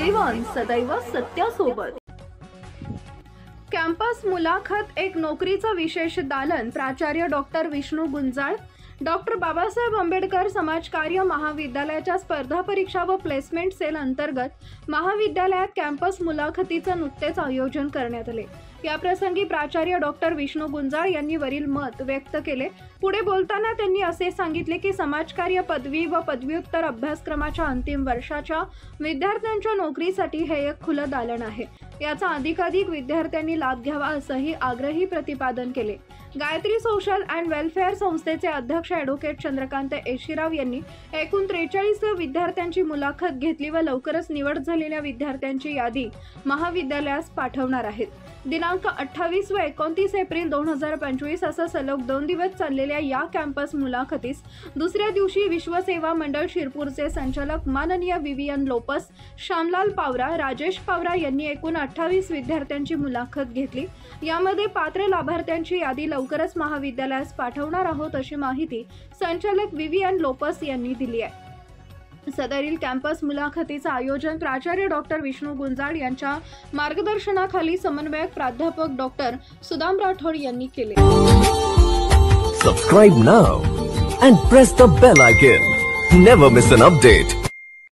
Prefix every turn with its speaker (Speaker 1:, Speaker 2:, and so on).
Speaker 1: पीबी1 सदैव सत्यासोबत। कॅम्पस मुलाखत एक नोकरीचं विशेष दालन। प्राचार्य डॉक्टर विष्णू गुंजाळ, डॉक्टर बाबासाहेब आंबेडकर समाजकार्य महाविद्यालयाच्या स्पर्धा परीक्षा व प्लेसमेंट सेल अंतर्गत महाविद्यालयात कॅम्पस मुलाखतीचं नुकतेच आयोजन करण्यात आले। या प्रसंगी प्राचार्य डॉक्टर विष्णू गुंजाळ यांनी वरील मत व्यक्त केले। पुढे बोलताना त्यांनी असे सांगितले की समाजकार्य पदवी व पदव्युत्तर अभ्यासक्रमाच्या अंतिम वर्षाच्या विद्यार्थ्यांच्या नोकरीसाठी हे एक खुलं दालन आहे। याचा अधिकाधिक विद्यार्थ्यांनी लाभ घ्यावा असंही आग्रही प्रतिपादन केले। गायत्री सोशल अँड वेलफेअर संस्थेचे अध्यक्ष ॲडव्होकेट चंद्रकांत एशिराव यांनी एकूण 43 विद्यार्थ्यांची मुलाखत घेतली व लवकरच निवड झालेल्या विद्यार्थ्यांची यादी महाविद्यालयास पाठवणार आहेत। दिनांक 28 व 29 एप्रिल 2025 असं सलग 2 दिवस चाललेल्या या कॅम्पस मुलाखतीस दुसऱ्या दिवशी विश्वसेवा मंडळ शिरपूरचे संचालक माननीय विवियन लोपस, श्यामलाल पावरा, राजेश पावरा यांनी एकूण 28 विद्यार्थ्यांची मुलाखत घेतली। यामध्ये पात्र लाभार्थ्यांची यादी लवकरच महाविद्यालयास पाठवणार आहोत अशी माहिती संचालक विवियन लोपस यांनी दिली आहे। सदरील कॅम्पस मुलाखतीचे आयोजन प्राचार्य डॉक्टर विष्णू गुंजाळ यांच्या मार्गदर्शनाखाली समन्वयक प्राध्यापक डॉक्टर सुदाम राठोड यांनी केले।
Speaker 2: Subscribe now and press the bell icon. Never miss an update.